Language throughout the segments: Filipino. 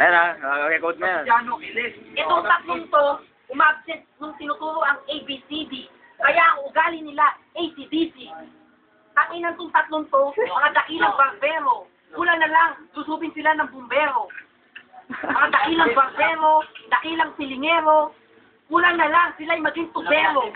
Ayan na, record na yan. Itong tatlong to, umabsent nung tinuturo ang ABCD. Kaya ang ugali nila, ACDC. Tanginan tong tatlong to, mga dakilang barbero. Kulang na lang, susubin sila ng bumbero. Mga dakilang barbero, dakilang silingero. Kulang na lang, sila'y maging tubero.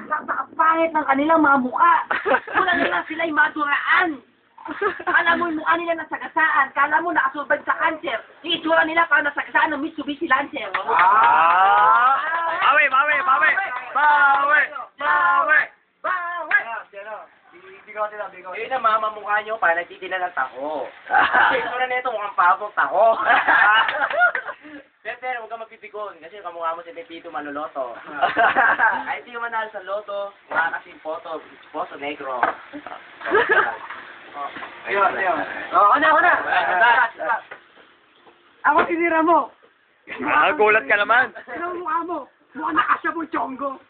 Nakakapangit ng kanilang mga mukha. Kulang na lang, sila'y maduraan. Kala mo yung mukha nila nasagasaan. Kala mo nakasurvive sa cancer. Yung itsura nila parang nasagasaan ng Mitsubishi Lancer. Bawi! Bawi! Bawi! Bawi! Bawi! Yun ang mamamukha nyo para nagtitina ng taho. Kasi itsura na ito mukhang pabong taho. Pero huwag kang magpipigon kasi kamukha mo si Pepito Manloloto. Ay, hindi yung manalo sa loto, mukha kasing Poso Negro. Ayun. Ako na. Ako sinira mo. Gulat ka naman. Ano ang mukha mo? Mukhang nakasabong chongo.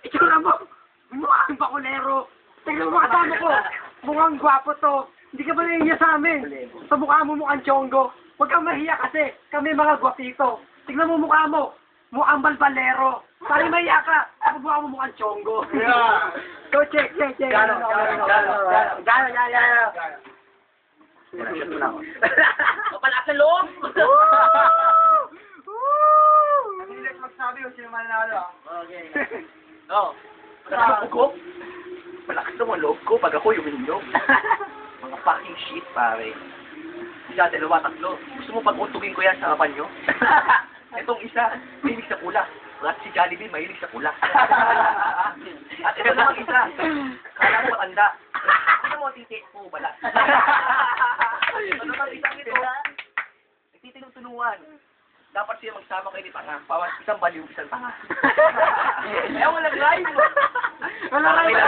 Itsura mo, mukhang bakulero. Tingnan mo kasama ko. Mukhang gwapo to. Hindi ka ba nahiya sa amin? Sa mukha mo mukhang chongo. Huwag kang mahiya kasi kami mga gwapito. Tingnan mo mukha mo. Mukhang balbalero. Sali mahiya ka. Ako mukha mo mukhang chongo. Go check. Gano. Kapala sa loob. Hindi lang magsabi kung sino mananalo. Okay. No. Malakas ko. Malakas naman loob ko pag ako yung inyong. Mga fucking shit, pare. Isa, dalawa, tatlo. Gusto mo pag-untugin ko yan sa harapan nyo? Itong isa, mahilig sa pula. At si Jollibee, mahilig sa pula. At ito namang isa, kala mo matanda. Tignan mo, titi, po, bala. Ano namang isa nito? Nagtitinong-tunuan. Dapat siya magsama kayo ni Tanga. Pawas isang baliw, isang tanga. Eh, walang live. Walang live.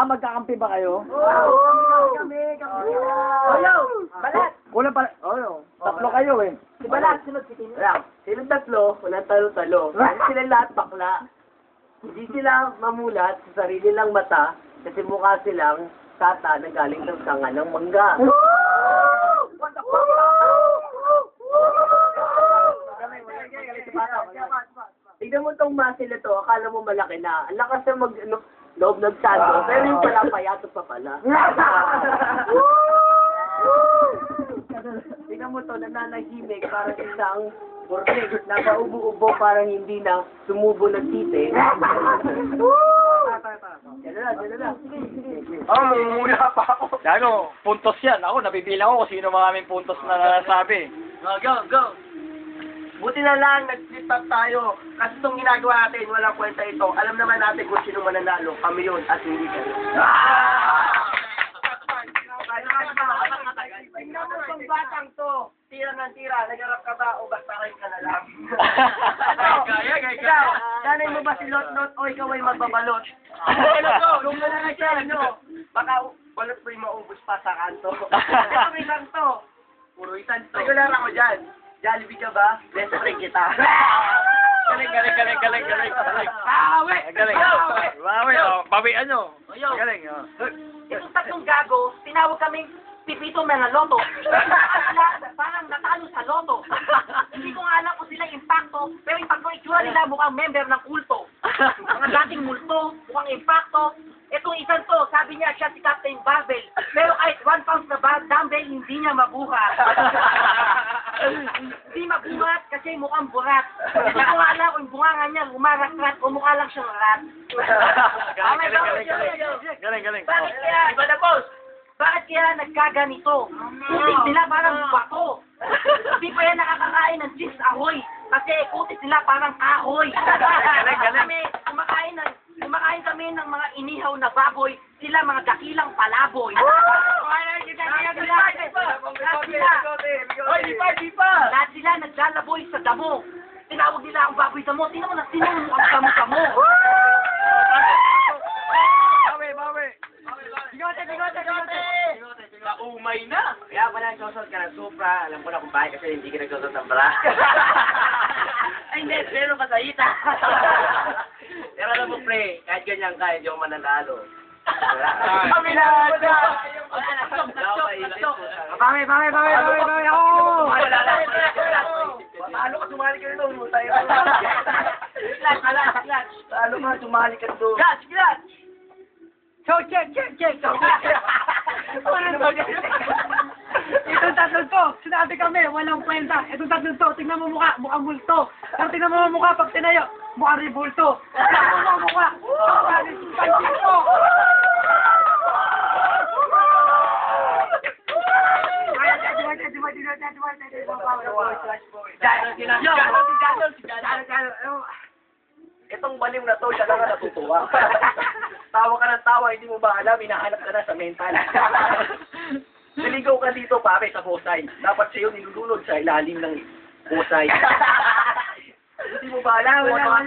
Magkakampi ba kayo? Kami. Oyo, balat. Kulang pala. Tatlo kayo eh. Si balat, sunod si Tino. Silang tatlo, walang talo-talo. Sila lahat bakla. Hindi sila mamulat sa sarili lang mata kasi mukha silang tata na galing ng sanga ng mangga. Tignan mo tong muscle na to, akala mo malaki na. Ang lakas na loob ng sando, pero yung pala payato pa pala. Tignan mo to, nananahimik parang isang burnig. Nakaubo-ubo parang hindi na sumubo ng tite. Yan na. Mamumula pa ako. Ano, puntos yan. Ako, nabibilang ko kung sino mga aming puntos na nasabi. Go. Buti na lang, nag-flip up tayo. Kasi itong ginagawa natin, walang kwenta ito. Alam naman natin kung sino mananalo. Kami yun at hindi kayo. Tingnan mo itong batang to. Tira ng tira. Nagarap ka ba o basta rin ka na lang? Ikaw, sanay mo ba si Lot-Lot o ikaw ay magbabalot? Kung wala na siya, baka balot mo yung maubos pa sa kanto. Ito isang to. Puro isang to. Regular ako dyan. Jollibee ka ba? Best friend kita. Galing. Bawi. Bawi ano? Galing. Itong tatlong gago, tinawag kaming Pipito Manloloto. Parang natalo sa loto. Hindi ko nga alam kung sila impacto, pero impacto itsura nila mukhang member ng kulto. Mga dating multo, mukhang impacto. Itong isang to, sabi niya siya si Captain Barbell. Pero kahit 1 pound na dumbbell, hindi niya mabuhat. Hindi mabuhat kasi mukhang burat. Hindi ko nga alam kung bunganga niya, umarakrat o mukha lang siyang rat. Galing. Bakit kaya? Iba na boss! Bakit kaya nagkaganito? Kutis nila parang bato. Hindi pa yan nakakakain ng cheese ahoy. Kasi kutis nila parang kahoy. Kumakain kami ng mga inihaw na baboy. Sila mga dakilang palaboy. Lahat sila naglalaboy sa damo. Tinawag nila ang baboy damo. Tingnan mo na sino ang damo-damo. Bawi. Bigote. Umay na! Kaya pala nagsusot ka ng Supra. Alam ko na kung bakit kasi hindi ka nagsusot ng bra. Ay, hindi. Pero kasayita. Pero alam mo, pre, kahit ganyan ka, hindi ako mananalo. Aminada! Pame, oh! Paano ka sumali ka doon? Paano ka sumali ka doon? So, check! Itong tatlong to, sinabi kami, walang kwenta. Itong tatlong to, tingnan mo mukha, mukhang multo. Pero tingnan mo mukha pag tinayo, mukhang ribulto. Tingnan mo mukha, pansin mo. Itong baliw na to, siya lang ang natutuwa. Tawa ka ng tawa, hindi mo ba alam, hinahanap ka na sa mental. Niligaw ka dito, pare, sa hosay. Dapat sa'yo nilulunod sa ilalim ng hosay. Hindi mo ba alam? Wala.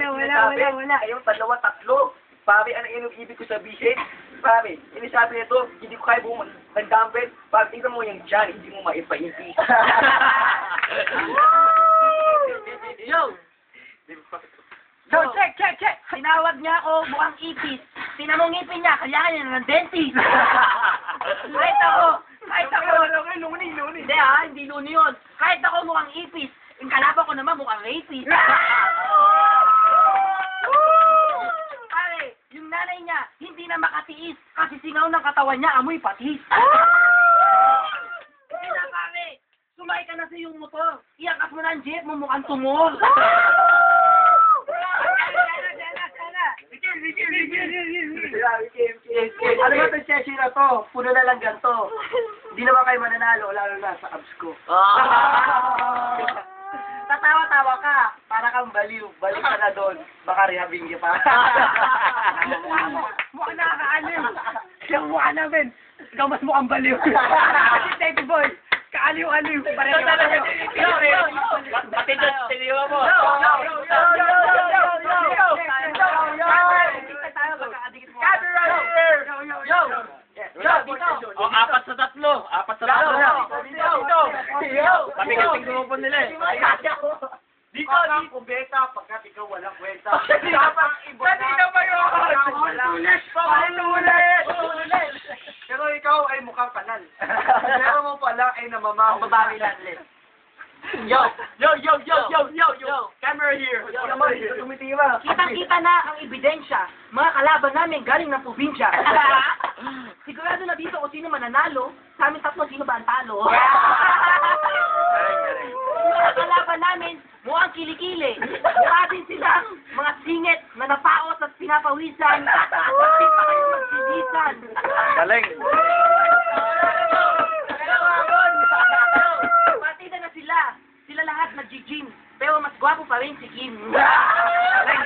Kayong dalawa, tatlo. Pare, ano yung ibig ko sabihin? Pare, inisabi nito, hindi ko kaya buong ng dumbbell. Pare, tingnan mo yung dyan, hindi mo maipainti. Yo! So, check! Tinawag niya ako mukhang ipis. Tinan mo ngipin niya, kailangan niya ng dentist. Kahit ako. Luni. Hindi luni yun. Kahit ako mukhang ipis, yung kalaban ko naman mukhang rapist. Pare, yung nanay niya, hindi na makatiis kasi singaw ng katawan niya, amoy patis. Kaya pare, sumakay ka na sa iyong motor. Iangkas mo na ang jeep mo, mukhang tumor. Ano ba itong session na to? Puno na lang ganito. Hindi naman kayo mananalo, lalo na sa abs ko. Tatawa-tawa ka, para kang baliw. Balik ka na doon. Baka rehabing ka pa. Mukhang nakakaaliw. Yung mukha namin, ikaw mas mukhang baliw. Kasi Teddy Boy, kaaliw-aliw. Pareho kayo. Pati doon, tiniwa mo. Oh, 4-3. 4-3. Pabigating grupo nila eh. Dito, kumbeta, pagkat ikaw walang kwenta. Kanina ba yun? Ulit! Pero ikaw ay mukhang panal. Pero mo pala ay namamaho. Babawi landless. Yo! Camera here! Tumitima. Kitang-kita na ang ebidensya. Mga kalaban namin galing ng probinsya. Sigurado na dito kung sino mananalo. Sa amin tatlo, sino ba ang talo? Mga kalaban namin, mukhang kilikili. Mukha din silang mga singit na napaot at pinapawisan. Bakit pa kayo magsisisan? Galing! Partida na sila. Sila lahat nag-gym. Pero mas gwapo pa rin si Kim. Galing!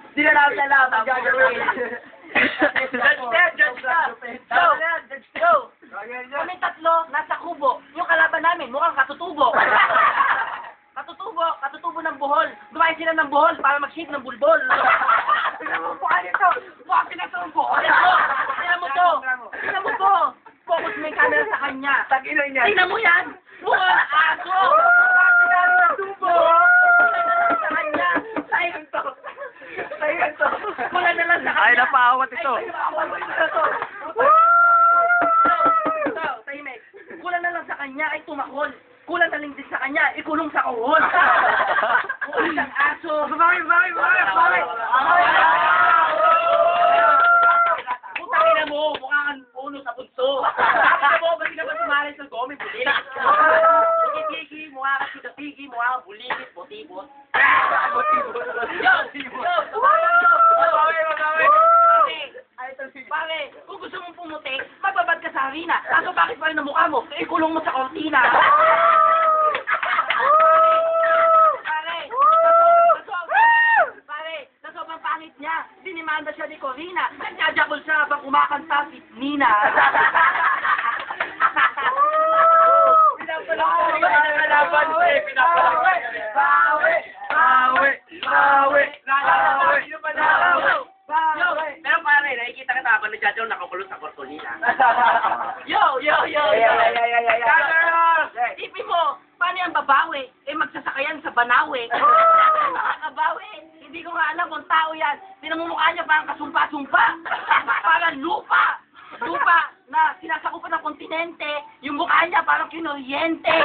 Hindi na lang ang gagawin. Go! Kami tatlo, nasa kubo. Yung kalaban namin, mukhang katutubo. Katutubo ng buhol. Dumain sila ng buhol para mag-shake ng bulbol. Tingnan mo to. Focus mo yung camera sa kanya. Tag-ina niya. Tingnan mo yan. Mukhang aso. Sa kanya. Kulang na lang sa kanya. Ay, napaawat ito. Tahimik. Kulang na lang sa kanya ay tumakol. Kulang na lang din sa kanya, ikulong sa kuhol. Kung isang aso. Bakit? Putang ina mo, mukha kang puno sa bunso. Sabi mo, ba't ka ba sumali sa gome, bulilit? Tiki-tiki, mukha kang tiki-tiki, mukha kang bulilit, botibot. Pare, kung gusto mong pumuti, magbabad ka sa arena. Kaso bakit pa rin ang mukha mo? Ikulong mo sa kortina. Pare, sa sobrang pangit niya, dinimanda siya ni Corina. Nagjajakol siya habang kumakanta si Nina. Pero pare, nakikita ka habang nagjajakol nakakulong sa kortina. Yo! Camera! Isipin mo, paano yung babawi? Eh, magsasakayan sa Banawe. Nakakabawi. Hindi ko nga alam kung tao yan. Pinamumukha niya parang kasumpa-sumpa. Parang lupa. Lupa na sinasakupan ng kontinente. Yung mukha niya parang kinuryente.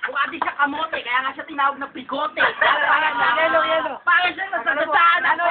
Mukha din siya kamote. Kaya nga siya tinawag na bigote. Parang Yelo. Parang siya nasagasaan. Ano